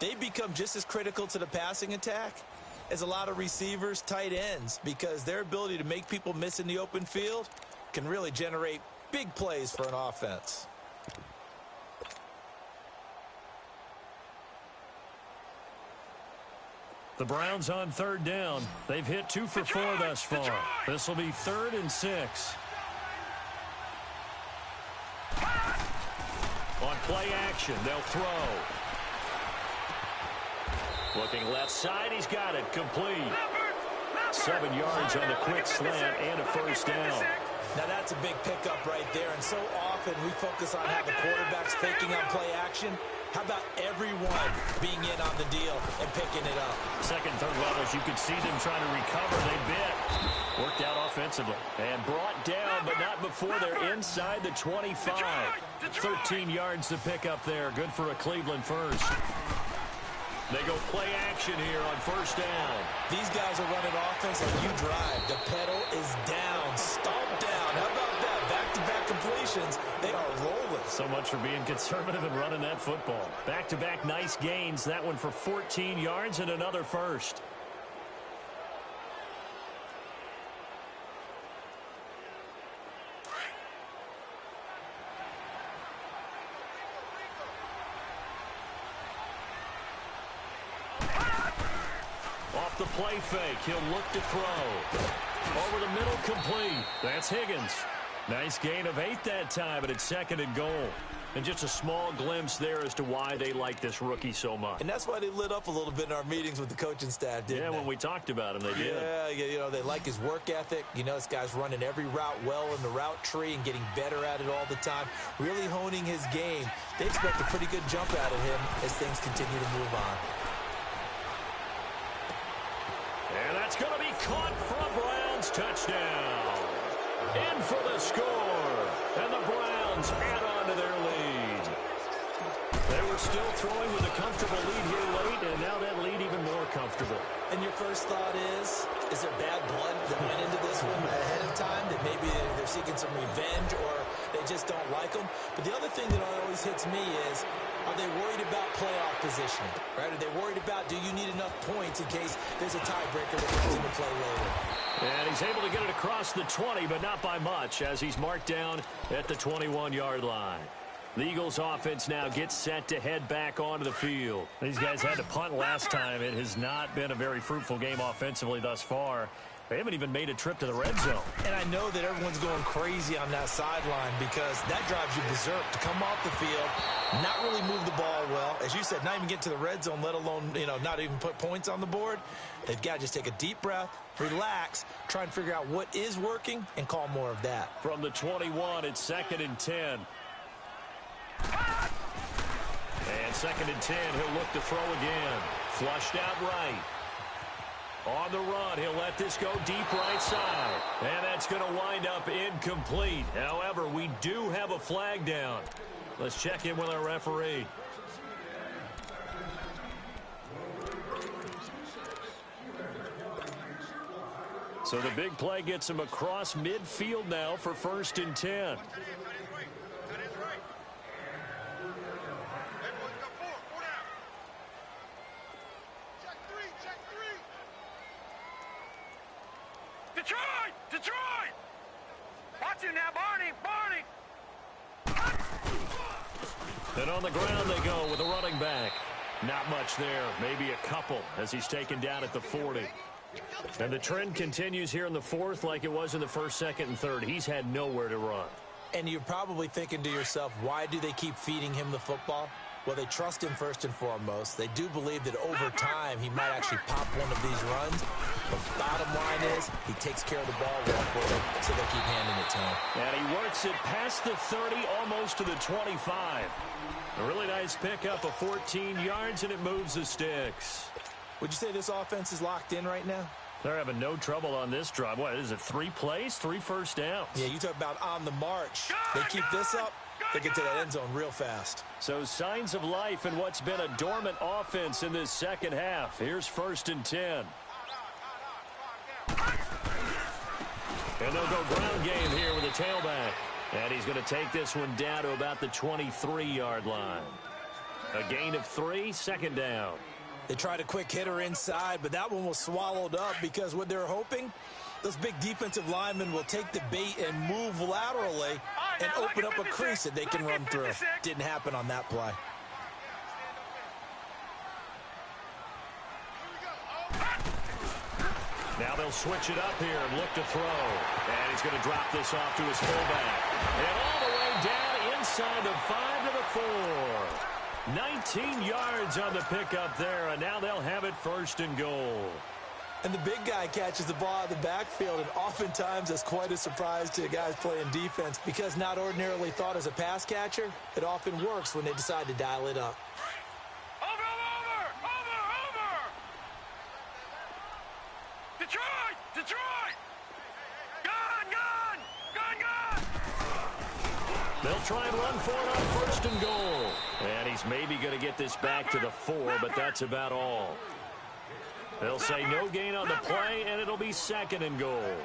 They become just as critical to the passing attack as a lot of receivers, tight ends, because their ability to make people miss in the open field can really generate big plays for an offense. The Browns on 3rd down. They've hit 2 for 4 thus far. This will be 3rd and 6. On play action, they'll throw. Looking left side, he's got it. Complete. 7 yards on the quick slant and a 1st down. Now that's a big pickup right there, and so often we focus on how the quarterback's taking on play action. How about everyone being in on the deal and picking it up? 2nd, 3rd levels, you could see them trying to recover. They bit. Worked out offensively. And brought down, but not before they're inside the 25. 13 yards to pick up there. Good for a Cleveland first. They go play action here on 1st down. These guys are running offense like you drive. The pedal is down. Stomp down. How about that? Back-to-back completions. They are rolling. So much for being conservative and running that football. Back-to-back nice gains. That one for 14 yards and another 1st. Off the play fake, he'll look to throw. Over the middle, complete. That's Higgins. Nice gain of 8 that time, but it's 2nd and goal. And just a small glimpse there as to why they like this rookie so much. And that's why they lit up a little bit in our meetings with the coaching staff, didn't they? Yeah, when we talked about him, they did. Yeah, you know, they like his work ethic. You know, this guy's running every route well in the route tree and getting better at it all the time, really honing his game. They expect a pretty good jump out of him as things continue to move on. And that's going to be caught for a Browns touchdown. In for the score. And the Browns add on to their lead. They were still throwing with a comfortable lead here late, and now that lead even more comfortable. And your first thought is there bad blood that went into this one ahead of time, that maybe they're seeking some revenge or they just don't like them? But the other thing that always hits me is, are they worried about playoff positioning? Right? Are they worried about, do you need enough points in case there's a tiebreaker that comes into play later? And he's able to get it across the 20, but not by much, as he's marked down at the 21-yard line. The Eagles offense now gets set to head back onto the field. These guys had to punt last time. It has not been a very fruitful game offensively thus far. They haven't even made a trip to the red zone. And I know that everyone's going crazy on that sideline because that drives you berserk to come off the field, not really move the ball well. As you said, not even get to the red zone, let alone, not even put points on the board. They've got to just take a deep breath, relax, try and figure out what is working, and call more of that. From the 21, it's 2nd and 10. And 2nd and 10, he'll look to throw again. Flushed out right. On the run, he'll let this go deep right side. And that's going to wind up incomplete. However, we do have a flag down. Let's check in with our referee. So the big play gets him across midfield now for 1st and 10. Detroit! Watch him now, Barney! And on the ground they go with a running back. Not much there, maybe a couple as he's taken down at the 40. And the trend continues here in the 4th like it was in the 1st, 2nd, and 3rd. He's had nowhere to run. And you're probably thinking to yourself, why do they keep feeding him the football? Well, they trust him first and foremost. They do believe that over time he might actually pop one of these runs. But bottom line is he takes care of the ball well for them, so they keep handing it to him. And he works it past the 30, almost to the 25. A really nice pickup of 14 yards, and it moves the sticks. Would you say this offense is locked in right now? They're having no trouble on this drive. What is it, 3 plays, 3 first downs? Yeah, you talk about on the march. They keep this up, they get to that end zone real fast. So signs of life in what's been a dormant offense in this second half. Here's 1st and 10. And they'll go ground game here with a tailback. And he's going to take this one down to about the 23-yard line. A gain of 3, 2nd down. They tried a quick hitter inside, but that one was swallowed up because what they're hoping, those big defensive linemen will take the bait and move laterally and open up a crease that they can run through. Didn't happen on that play. Now they'll switch it up here and look to throw. And he's going to drop this off to his fullback. And all the way down inside the 5 to the 4. 19 yards on the pickup there, and now they'll have it 1st and goal. And the big guy catches the ball out of the backfield, and oftentimes that's quite a surprise to the guys playing defense because not ordinarily thought as a pass catcher, it often works when they decide to dial it up. Over! Detroit! Gun! They'll try and run for it on 1st and goal. And he's maybe going to get this back to the 4, but that's about all. They'll say no gain on the play, and it'll be 2nd and goal.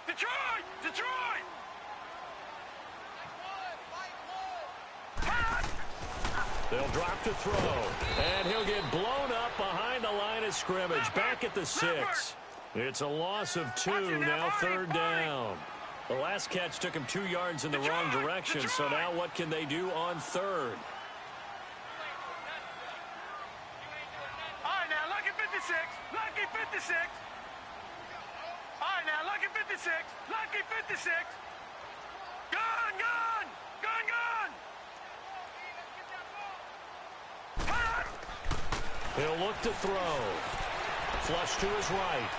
Detroit! They'll drop to throw, and he'll get blown up behind the line of scrimmage, back at the 6. It's a loss of 2, now 3rd down. The last catch took him 2 yards in the wrong direction, so now what can they do on 3rd? All right, now, lucky 56. All right, now, lucky 56. Gun! He'll look to throw. Flush to his right.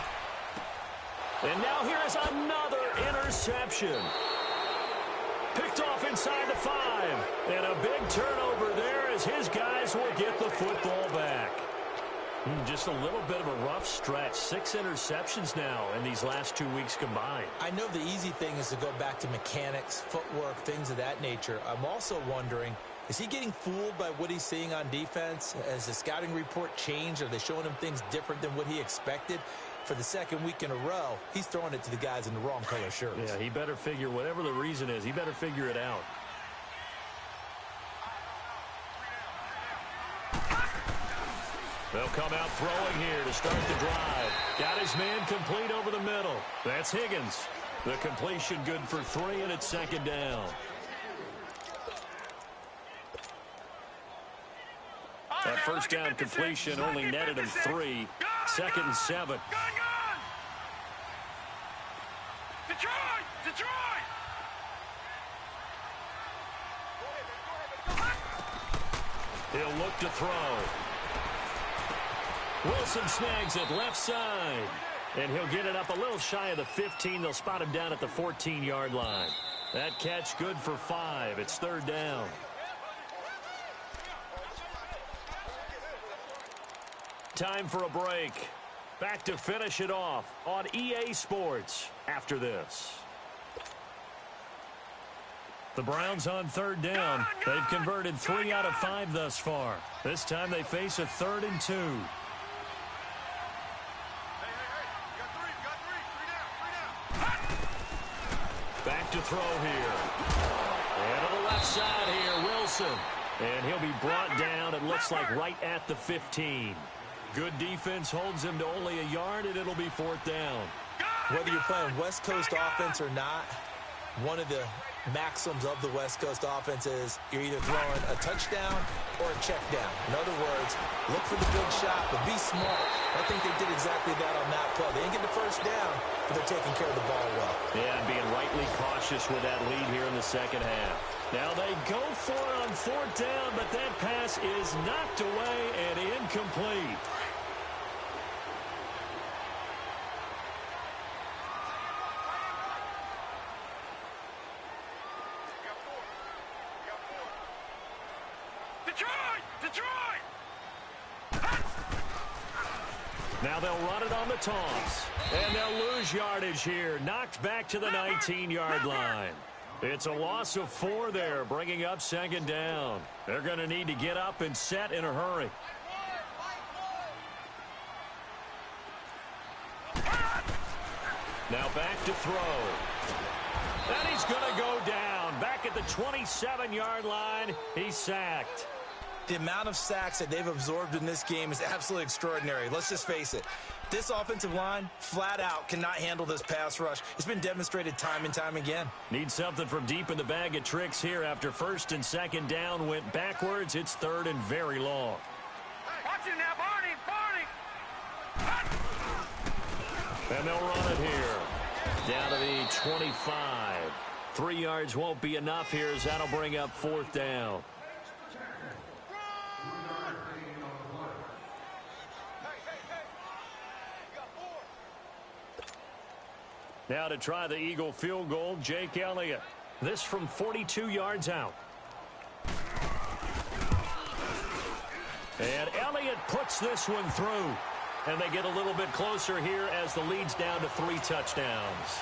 And now here is another interception. Picked off inside the 5. And a big turnover there as his guys will get the football back. Just a little bit of a rough stretch. 6 interceptions now in these last 2 weeks combined. I know the easy thing is to go back to mechanics, footwork, things of that nature. I'm also wondering, is he getting fooled by what he's seeing on defense? Has the scouting report changed? Are they showing him things different than what he expected? For the 2nd week in a row, he's throwing it to the guys in the wrong color shirts. Yeah, he better figure, whatever the reason is, he better figure it out. They'll come out throwing here to start the drive. Got his man complete over the middle. That's Higgins. The completion good for 3, and it's second down. That first down completion only netted him 3. Second and 7. Detroit! Detroit! He'll look to throw. Wilson snags it left side. And he'll get it up a little shy of the 15. They'll spot him down at the 14-yard line. That catch good for 5. It's third down. Time for a break. Back to finish it off on EA Sports after this. The Browns on third down. They've converted 3 out of 5 thus far. This time they face a 3rd and 2. Back to throw here. And to the left side here, Wilson. And he'll be brought down, it looks like, right at the 15. Good defense holds him to only a yard, and it'll be 4th down. Whether you're playing West Coast offense or not, one of the maxims of the West Coast offense is you're either throwing a touchdown or a check down. In other words, look for the big shot, but be smart. I think they did exactly that on that play. They didn't get the first down, but they're taking care of the ball well. Yeah, and being rightly cautious with that lead here in the second half. Now they go for it on 4th down, but that pass is knocked away and incomplete. Now they'll run it on the toss. And they'll lose yardage here. Knocked back to the 19-yard line. It's a loss of 4 there, bringing up second down. They're going to need to get up and set in a hurry. Now back to throw. And he's going to go down. Back at the 27-yard line, he's sacked. The amount of sacks that they've absorbed in this game is absolutely extraordinary. Let's just face it. This offensive line, flat out, cannot handle this pass rush. It's been demonstrated time and time again. Need something from deep in the bag of tricks here after first and second down went backwards. It's 3rd and very long. Watch it now, Barney! And they'll run it here. Down to the 25. 3 yards won't be enough here as that'll bring up 4th down. Now to try the Eagle field goal, Jake Elliott. This from 42 yards out. And Elliott puts this one through. And they get a little bit closer here as the lead's down to 3 touchdowns.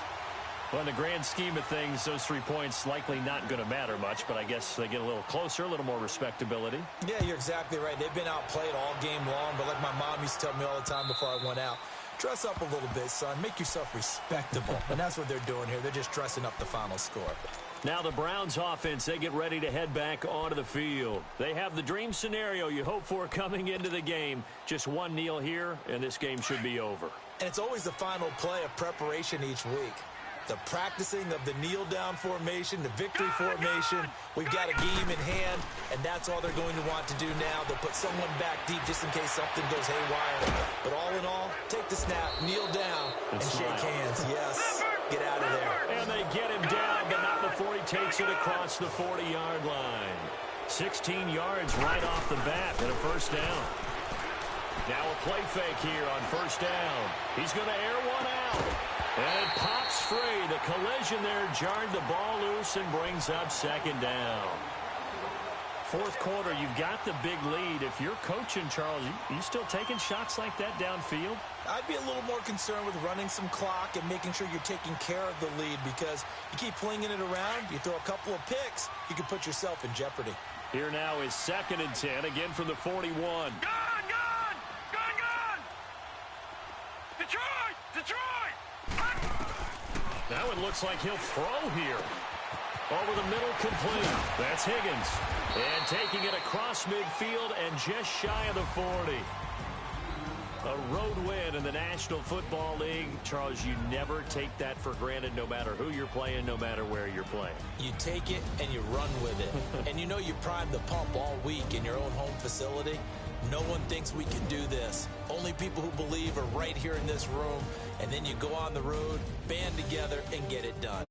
Well, in the grand scheme of things, those 3 points likely not going to matter much, but I guess they get a little closer, a little more respectability. Yeah, you're exactly right. They've been outplayed all game long, but like my mom used to tell me all the time before I went out, dress up a little bit, son. Make yourself respectable. And that's what they're doing here. They're just dressing up the final score. Now the Browns offense, they get ready to head back onto the field. They have the dream scenario you hope for coming into the game. Just one kneel here, and this game should be over. And it's always the final play of preparation each week. The practicing of the kneel-down formation, the victory formation. We've got a game in hand, and that's all they're going to want to do now. They'll put someone back deep just in case something goes haywire. But all in all, take the snap, kneel down, and shake hands. Yes, get out of there. And they get him down, but not before he takes it across the 40-yard line. 16 yards right off the bat and a first down. Now a play fake here on first down. He's going to air one out. And it pops free. The collision there jarred the ball loose and brings up second down. 4th quarter, you've got the big lead. If you're coaching, Charles, you still taking shots like that downfield? I'd be a little more concerned with running some clock and making sure you're taking care of the lead, because you keep flinging it around, you throw a couple of picks, you can put yourself in jeopardy. Here now is 2nd and 10, again from the 41. Gone! Detroit! Now it looks like he'll throw here. Over the middle, complete. That's Higgins. And taking it across midfield and just shy of the 40. A road win in the National Football League. Charles, you never take that for granted no matter who you're playing, no matter where you're playing. You take it and you run with it. And you know you primed the pump all week in your own home facility. No one thinks we can do this. Only people who believe are right here in this room. And then you go on the road, band together, and get it done.